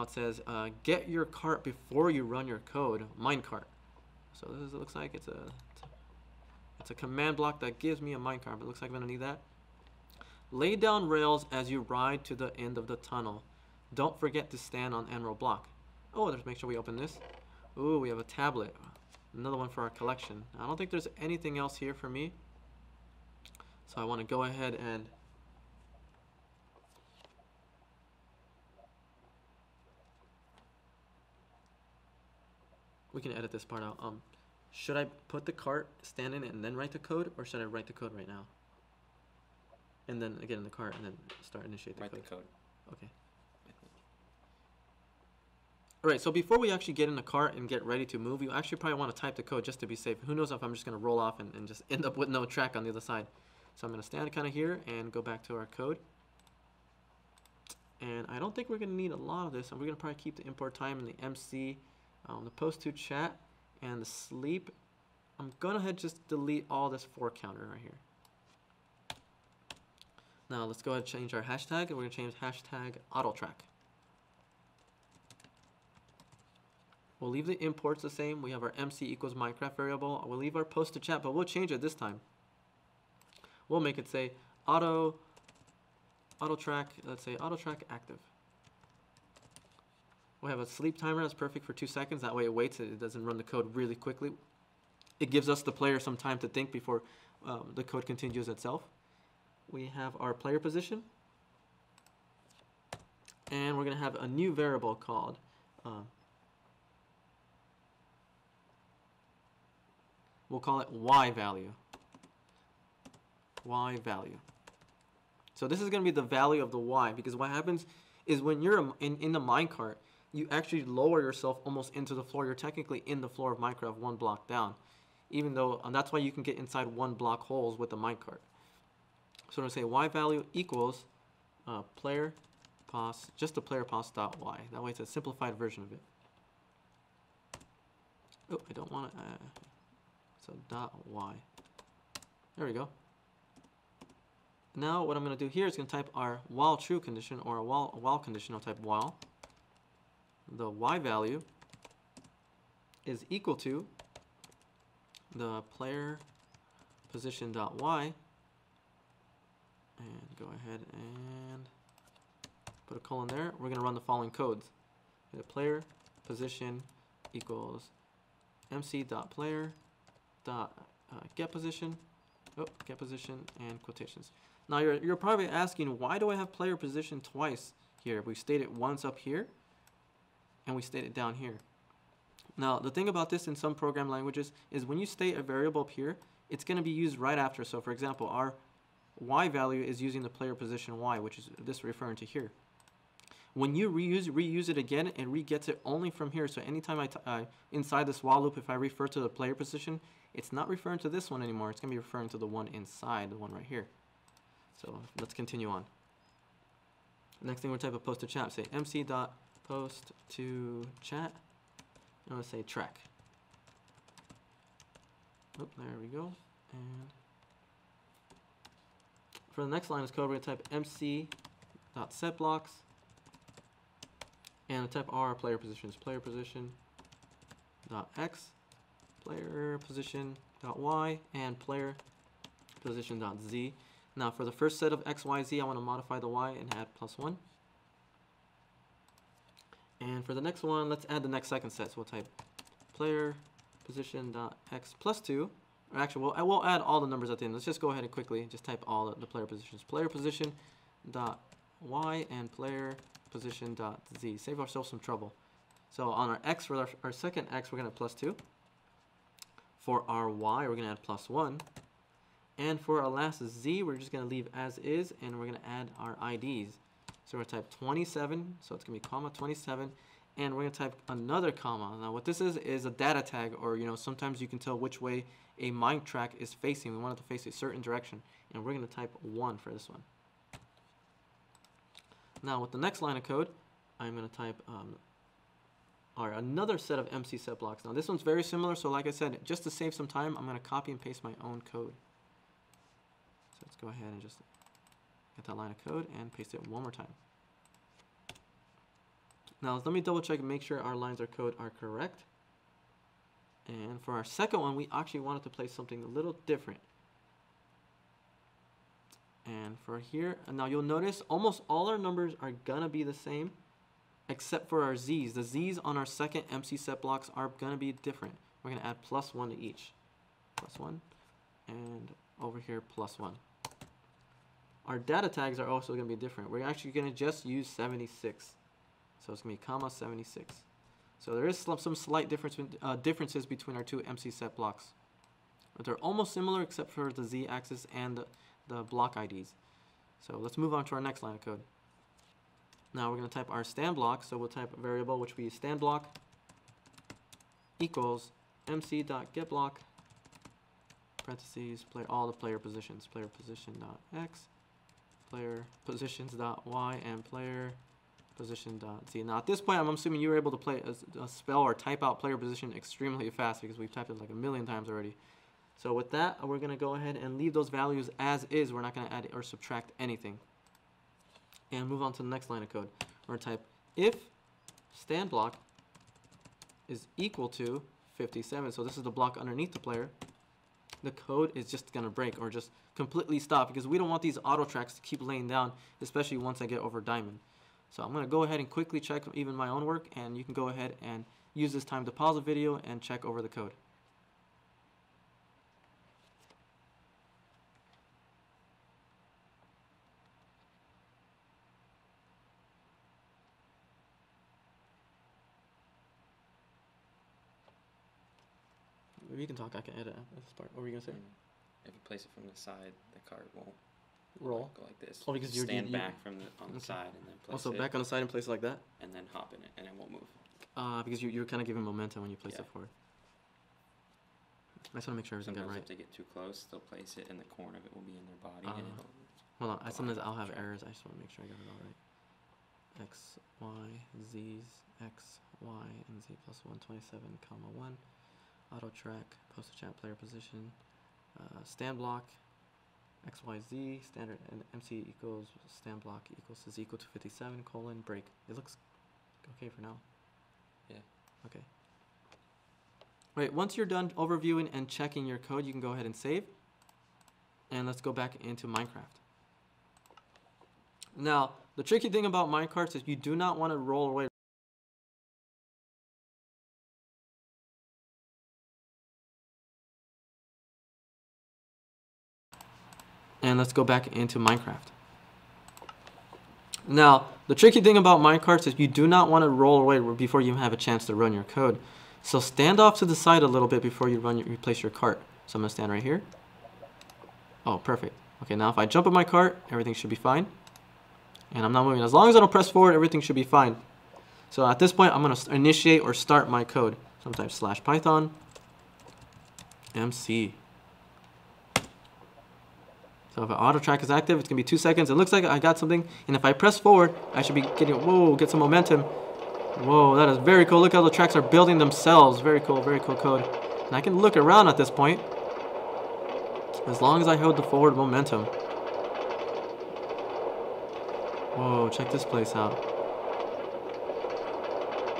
it says, get your cart before you run your code, minecart. So this is, it looks like it's a command block that gives me a minecart, but it looks like I'm gonna need that. Lay down rails as you ride to the end of the tunnel. Don't forget to stand on emerald block. Oh, let's make sure we open this. Ooh, we have a tablet. Another one for our collection. I don't think there's anything else here for me. So I want to go ahead and we can edit this part out. Should I put the cart, stand in it, and then write the code, or should I write the code right now? And then get in the cart and then start initiate the code. Write the code. Okay. Alright, so before we actually get in the cart and get ready to move, you actually probably want to type the code just to be safe. Who knows if I'm just going to roll off and just end up with no track on the other side. So I'm going to stand kind of here and go back to our code. And I don't think we're going to need a lot of this. We're going to probably keep the import time and the MC, the post to chat, and the sleep. I'm going to just delete all this for counter right here. Now let's go ahead and change our hashtag, and we're going to change hashtag auto track. We'll leave the imports the same. We have our MC equals Minecraft variable. We'll leave our post to chat, but we'll change it this time. We'll make it say auto track, let's say auto track active. We'll have a sleep timer that's perfect for 2 seconds. That way it waits, it doesn't run the code really quickly. It gives us the player some time to think before the code continues itself. We have our player position. And we're going to have a new variable called we'll call it Y value. Y value. So this is going to be the value of the Y, because what happens is when you're in the minecart, you actually lower yourself almost into the floor. You're technically in the floor of Minecraft 1 block down, even though, and that's why you can get inside 1 block holes with the minecart. So I'm going to say Y value equals player pos, just the player pos dot Y. That way it's a simplified version of it. Oh, I don't want it. So dot Y. There we go. Now what I'm going to do here is going to type our while true condition, or a while condition. I'll type while. The Y value is equal to the player position dot Y, and go ahead and put a colon there. We're going to run the following codes. The player position equals MC dot player dot get position, and quotations. Now you're probably asking, why do I have player position twice here? We state it once up here, and we state it down here. Now the thing about this in some program languages is when you state a variable up here, it's going to be used right after. So for example, our Y value is using the player position Y, which is this referring to here. When you reuse it again, it re-gets it only from here. So anytime inside this while loop, if I refer to the player position, it's not referring to this one anymore. It's going to be referring to the one inside, the one right here. So let's continue on. Next thing, we'll type a post to chat. Say mc.post to chat. And let's say track. Oh, there we go. And for the next line of code, we're going to type mc.setBlocks. And we'll type our player positions. Player position dot x, player position dot y, and player position dot z. Now for the first set of x, y, z, I want to modify the y and add +1. And for the next one, let's add the next second set. So we'll type player position dot x +2. Or actually, we'll add all the numbers at the end. Let's just go ahead and quickly just type all the player positions. Player position dot y and player position dot z. Save ourselves some trouble. So on our x, for our second x, we're going to have +2. For our y, we're going to add +1. And for our last z, we're just going to leave as is, and we're going to add our IDs. So we're going to type 27, so it's going to be comma 27, and we're going to type another comma. Now what this is a data tag, or sometimes you can tell which way a mine track is facing. We want it to face a certain direction, and we're going to type 1 for this one. Now with the next line of code, I'm going to type another set of MC set blocks. Now this one's very similar, so like I said, just to save some time, I'm going to copy and paste my own code. So let's go ahead and just get that line of code and paste it one more time. Now let me double check and make sure our lines of code are correct. And for our second one, we actually wanted to place something a little different. And for here, and now you'll notice almost all our numbers are gonna be the same, except for our z's. The z's on our second MC set blocks are gonna be different. We're gonna add +1 to each. +1, and over here +1. Our data tags are also gonna be different. We're actually gonna just use 76. So it's gonna be comma 76. So there is some slight differences between our two MC set blocks. But they're almost similar except for the z-axis and the block IDs. So let's move on to our next line of code. Now we're going to type our stand block. So we'll type a variable which will be stand block equals mc.getBlock parentheses all the player positions, player position.x, player positions.y, and player position.z. Now at this point, I'm assuming you were able to play a spell or type out player position extremely fast because we've typed it like a million times already. So with that, we're going to go ahead and leave those values as is. We're not going to add or subtract anything. And move on to the next line of code. We're going to type if stand block is equal to 57. So this is the block underneath the player. The code is just going to break or just completely stop because we don't want these auto tracks to keep laying down, especially once I get over diamond. So I'm going to go ahead and quickly check even my own work, and you can go ahead and use this time to pause the video and check over the code. You can talk, I can edit this part. What were you going to say? If you place it from the side, the card won't roll. Go like this. Oh, because you stand back from on the side and then place also it. back on the side and place it like that? And then hop in it and it won't move. Because you're kind of giving momentum when you place it forward. I just want to make sure everything got right. If they get too close, they'll place it and the corner of it will be in their body. And it'll hold on, sometimes I'll have errors. I just want to make sure I got it all right. X, Y, Z's, X, Y, and Z plus 127, comma 1. Auto track, post chat player position, stand block, X, Y, Z, standard, and MC equals stand block equals is equal to 57, colon, break. It looks okay for now. Yeah. Okay. Right, once you're done overviewing and checking your code, you can go ahead and save. And let's go back into Minecraft. Now, the tricky thing about minecarts is you do not want to roll away. And let's go back into Minecraft. Now, the tricky thing about minecarts is you do not want to roll away before you have a chance to run your code. So stand off to the side a little bit before you replace your cart. So I'm going to stand right here. Oh, perfect. Okay, now if I jump in my cart, everything should be fine. And I'm not moving. As long as I don't press forward, everything should be fine. So at this point, I'm going to initiate or start my code. Sometimes /python MC. So if an auto track is active, it's going to be 2 seconds. It looks like I got something. And if I press forward, I should be getting, whoa, get some momentum. Whoa, that is very cool. Look how the tracks are building themselves. Very cool code. And I can look around at this point. As long as I hold the forward momentum. Whoa, check this place out.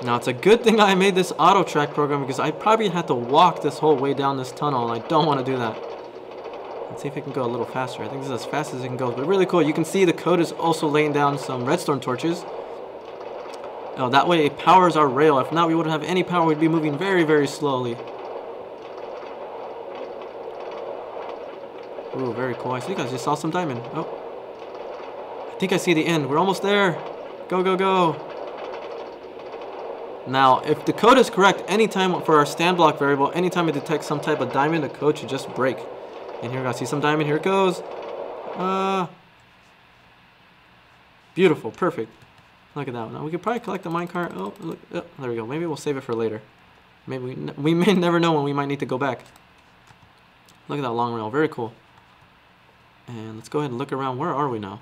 Now, it's a good thing I made this auto track program because I probably had to walk this whole way down this tunnel, and I don't want to do that. Let's see if it can go a little faster. I think this is as fast as it can go, but really cool. You can see the code is also laying down some redstone torches. Oh, that way it powers our rail. If not, we wouldn't have any power. We'd be moving very, very slowly. Ooh, very cool. I think I just saw some diamond. Oh. I think I see the end. We're almost there. Go, go, go. Now, if the code is correct, anytime for our stand block variable, anytime it detects some type of diamond, the code should just break. And here I see some diamond. Here it goes. Beautiful. Perfect. Look at that one. Now, we could probably collect the minecart. Oh, look. Oh, there we go. Maybe we'll save it for later. Maybe we may never know when we might need to go back. Look at that long rail. Very cool. And let's go ahead and look around. Where are we now?